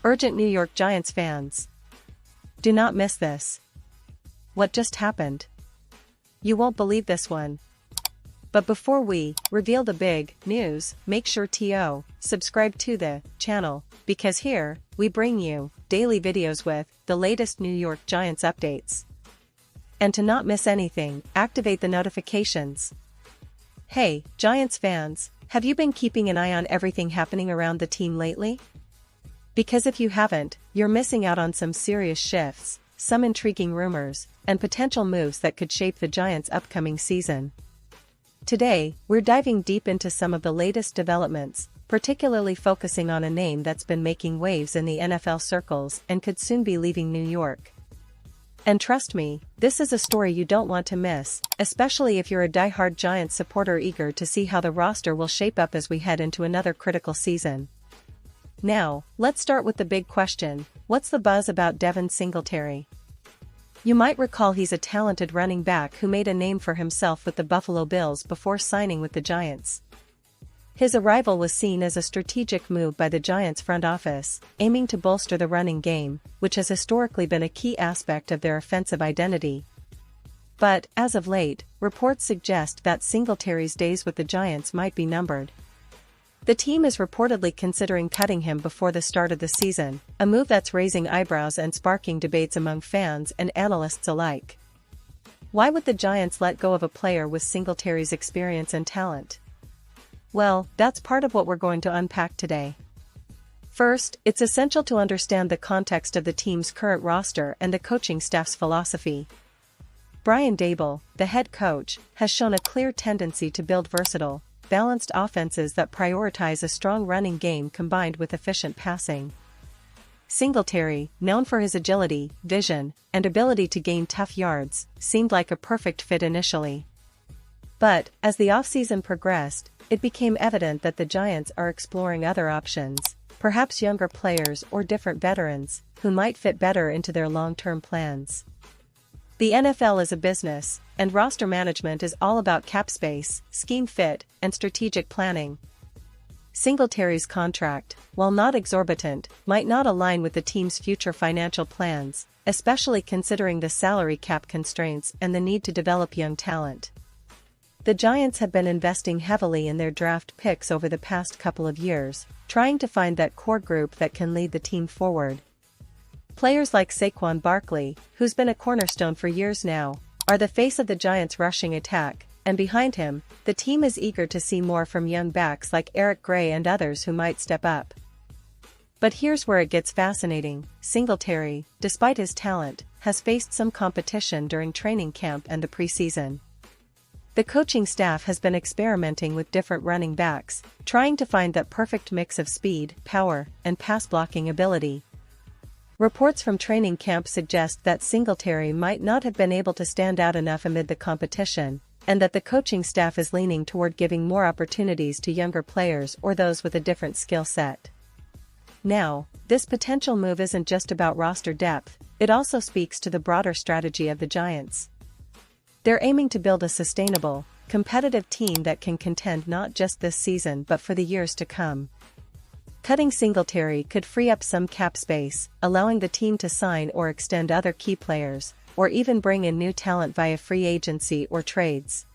Urgent New York Giants fans. Do not miss this. What just happened? You won't believe this one. But before we reveal the big news, make sure to subscribe to the channel, because here, we bring you daily videos with the latest New York Giants updates. And to not miss anything, activate the notifications. Hey, Giants fans, have you been keeping an eye on everything happening around the team lately? Because if you haven't, you're missing out on some serious shifts, some intriguing rumors, and potential moves that could shape the Giants' upcoming season. Today, we're diving deep into some of the latest developments, particularly focusing on a name that's been making waves in the NFL circles and could soon be leaving New York. And trust me, this is a story you don't want to miss, especially if you're a die-hard Giants supporter eager to see how the roster will shape up as we head into another critical season. Now, let's start with the big question: what's the buzz about Devin Singletary? You might recall he's a talented running back who made a name for himself with the Buffalo Bills before signing with the Giants. His arrival was seen as a strategic move by the Giants front office, aiming to bolster the running game, which has historically been a key aspect of their offensive identity. But, as of late, reports suggest that Singletary's days with the Giants might be numbered. The team is reportedly considering cutting him before the start of the season, a move that's raising eyebrows and sparking debates among fans and analysts alike. Why would the Giants let go of a player with Singletary's experience and talent? Well, that's part of what we're going to unpack today. First, it's essential to understand the context of the team's current roster and the coaching staff's philosophy. Brian Daboll, the head coach, has shown a clear tendency to build versatile, balanced offenses that prioritize a strong running game combined with efficient passing. Singletary, known for his agility, vision, and ability to gain tough yards, seemed like a perfect fit initially. But, as the offseason progressed, it became evident that the Giants are exploring other options, perhaps younger players or different veterans, who might fit better into their long-term plans. The NFL is a business, and roster management is all about cap space, scheme fit, and strategic planning. Singletary's contract, while not exorbitant, might not align with the team's future financial plans, especially considering the salary cap constraints and the need to develop young talent. The Giants have been investing heavily in their draft picks over the past couple of years, trying to find that core group that can lead the team forward. Players like Saquon Barkley, who's been a cornerstone for years now, are the face of the Giants' rushing attack, and behind him, the team is eager to see more from young backs like Eric Gray and others who might step up. But here's where it gets fascinating: Singletary, despite his talent, has faced some competition during training camp and the preseason. The coaching staff has been experimenting with different running backs, trying to find that perfect mix of speed, power, and pass-blocking ability. Reports from training camp suggest that Singletary might not have been able to stand out enough amid the competition, and that the coaching staff is leaning toward giving more opportunities to younger players or those with a different skill set. Now, this potential move isn't just about roster depth, it also speaks to the broader strategy of the Giants. They're aiming to build a sustainable, competitive team that can contend not just this season but for the years to come. Cutting Singletary could free up some cap space, allowing the team to sign or extend other key players, or even bring in new talent via free agency or trades.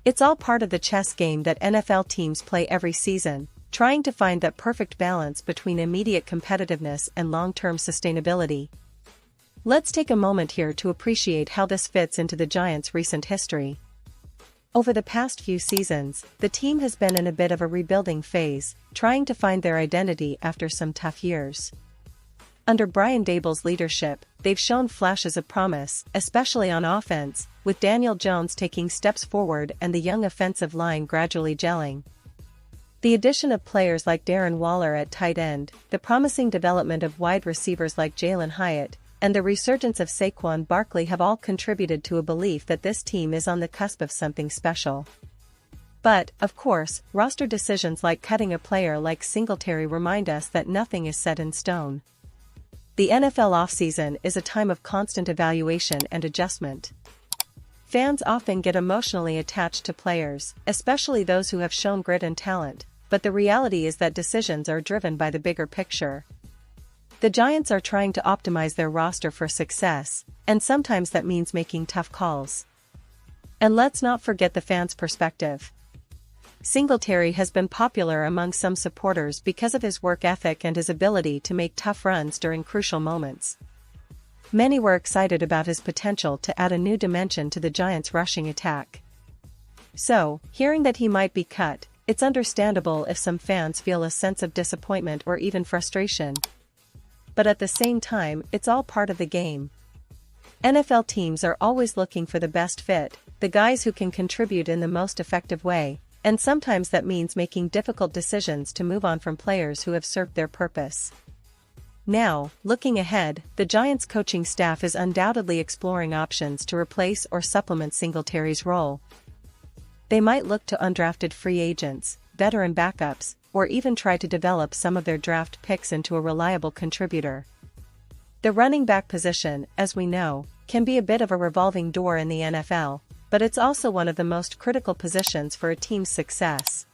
It's all part of the chess game that NFL teams play every season, trying to find that perfect balance between immediate competitiveness and long-term sustainability. Let's take a moment here to appreciate how this fits into the Giants' recent history. Over the past few seasons, the team has been in a bit of a rebuilding phase, trying to find their identity after some tough years. Under Brian Daboll's leadership, they've shown flashes of promise, especially on offense, with Daniel Jones taking steps forward and the young offensive line gradually gelling. The addition of players like Darren Waller at tight end, the promising development of wide receivers like Jalen Hyatt, and the resurgence of Saquon Barkley have all contributed to a belief that this team is on the cusp of something special. But, of course, roster decisions like cutting a player like Singletary remind us that nothing is set in stone. The NFL offseason is a time of constant evaluation and adjustment. Fans often get emotionally attached to players, especially those who have shown grit and talent, but the reality is that decisions are driven by the bigger picture. The Giants are trying to optimize their roster for success, and sometimes that means making tough calls. And let's not forget the fans' perspective. Singletary has been popular among some supporters because of his work ethic and his ability to make tough runs during crucial moments. Many were excited about his potential to add a new dimension to the Giants' rushing attack. So, hearing that he might be cut, it's understandable if some fans feel a sense of disappointment or even frustration. But at the same time, it's all part of the game. NFL teams are always looking for the best fit, the guys who can contribute in the most effective way, and sometimes that means making difficult decisions to move on from players who have served their purpose. Now, looking ahead, the Giants' coaching staff is undoubtedly exploring options to replace or supplement Singletary's role. They might look to undrafted free agents, veteran backups, or even try to develop some of their draft picks into a reliable contributor. The running back position, as we know, can be a bit of a revolving door in the NFL, but it's also one of the most critical positions for a team's success.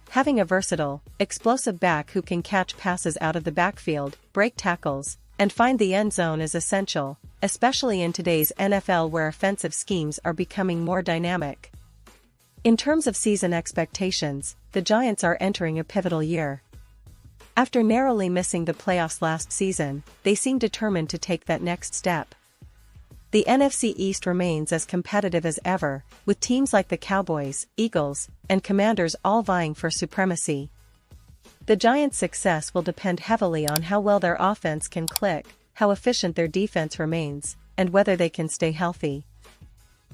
Having a versatile, explosive back who can catch passes out of the backfield, break tackles, and find the end zone is essential, especially in today's NFL where offensive schemes are becoming more dynamic. In terms of season expectations, the Giants are entering a pivotal year. After narrowly missing the playoffs last season, they seem determined to take that next step. The NFC East remains as competitive as ever, with teams like the Cowboys, Eagles, and Commanders all vying for supremacy. The Giants' success will depend heavily on how well their offense can click, how efficient their defense remains, and whether they can stay healthy.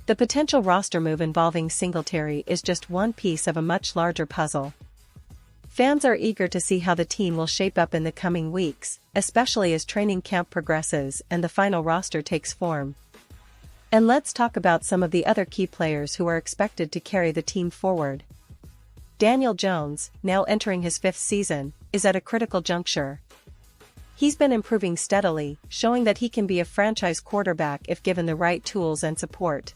The potential roster move involving Singletary is just one piece of a much larger puzzle. Fans are eager to see how the team will shape up in the coming weeks, especially as training camp progresses and the final roster takes form. And let's talk about some of the other key players who are expected to carry the team forward. Daniel Jones, now entering his 5th season, is at a critical juncture. He's been improving steadily, showing that he can be a franchise quarterback if given the right tools and support.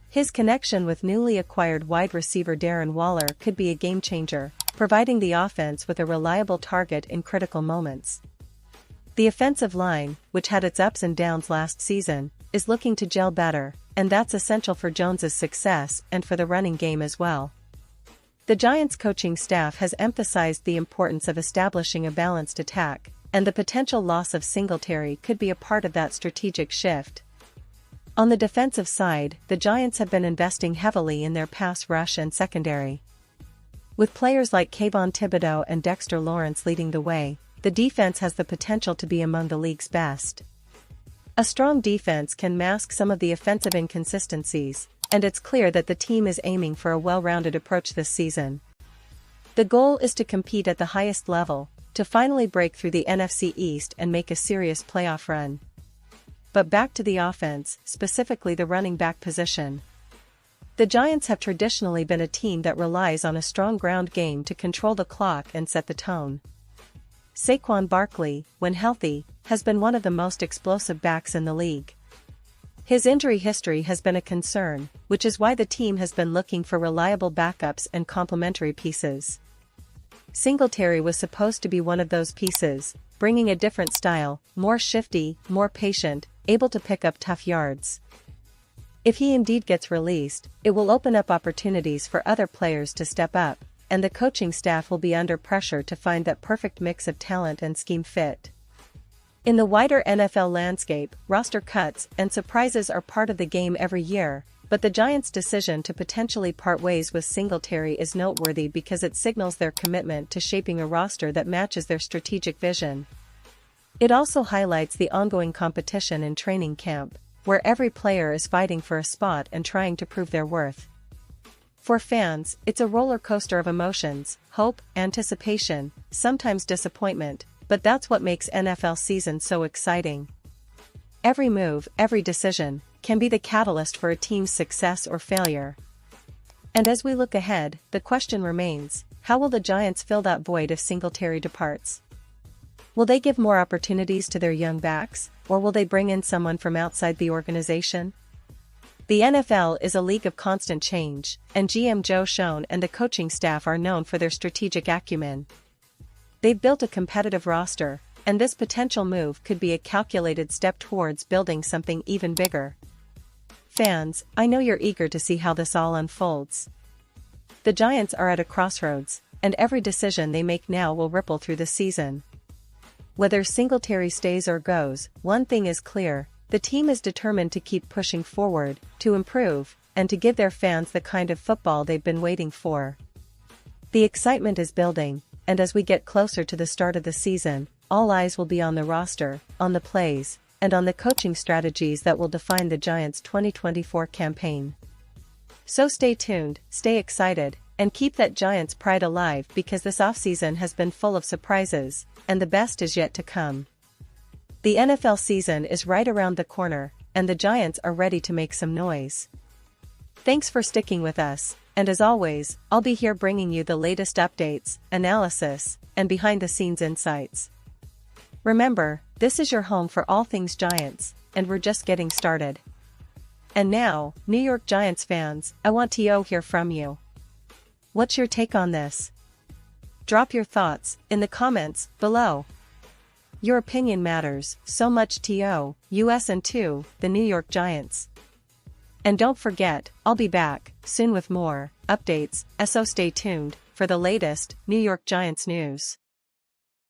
His connection with newly acquired wide receiver Darren Waller could be a game-changer, providing the offense with a reliable target in critical moments. The offensive line, which had its ups and downs last season, is looking to gel better, and that's essential for Jones's success and for the running game as well. The Giants' coaching staff has emphasized the importance of establishing a balanced attack, and the potential loss of Singletary could be a part of that strategic shift. On the defensive side, the Giants have been investing heavily in their pass rush and secondary. With players like Kayvon Thibodeau and Dexter Lawrence leading the way, the defense has the potential to be among the league's best. A strong defense can mask some of the offensive inconsistencies, and it's clear that the team is aiming for a well-rounded approach this season. The goal is to compete at the highest level, to finally break through the NFC East and make a serious playoff run. But back to the offense, specifically the running back position. The Giants have traditionally been a team that relies on a strong ground game to control the clock and set the tone. Saquon Barkley, when healthy, has been one of the most explosive backs in the league. His injury history has been a concern, which is why the team has been looking for reliable backups and complementary pieces. Singletary was supposed to be one of those pieces, bringing a different style, more shifty, more patient, able to pick up tough yards. If he indeed gets released, it will open up opportunities for other players to step up, and the coaching staff will be under pressure to find that perfect mix of talent and scheme fit. In the wider NFL landscape, roster cuts and surprises are part of the game every year, but the Giants' decision to potentially part ways with Singletary is noteworthy because it signals their commitment to shaping a roster that matches their strategic vision. It also highlights the ongoing competition in training camp, where every player is fighting for a spot and trying to prove their worth. For fans, it's a roller coaster of emotions, hope, anticipation, sometimes disappointment, but that's what makes NFL season so exciting. Every move, every decision, can be the catalyst for a team's success or failure. And as we look ahead, the question remains, how will the Giants fill that void if Singletary departs? Will they give more opportunities to their young backs, or will they bring in someone from outside the organization? The NFL is a league of constant change, and GM Joe Schoen and the coaching staff are known for their strategic acumen. They've built a competitive roster, and this potential move could be a calculated step towards building something even bigger. Fans, I know you're eager to see how this all unfolds. The Giants are at a crossroads, and every decision they make now will ripple through the season. Whether Singletary stays or goes, one thing is clear: the team is determined to keep pushing forward, to improve, and to give their fans the kind of football they've been waiting for. The excitement is building, and as we get closer to the start of the season, all eyes will be on the roster, on the plays, and on the coaching strategies that will define the Giants' 2024 campaign. So stay tuned, stay excited, and keep that Giants pride alive, because this offseason has been full of surprises, and the best is yet to come. The NFL season is right around the corner, and the Giants are ready to make some noise. Thanks for sticking with us, and as always, I'll be here bringing you the latest updates, analysis, and behind-the-scenes insights. Remember, this is your home for all things Giants, and we're just getting started. And now, New York Giants fans, I want to hear from you. What's your take on this? Drop your thoughts in the comments below. Your opinion matters so much to us and to the New York Giants. And don't forget, I'll be back soon with more updates, so stay tuned for the latest New York Giants news.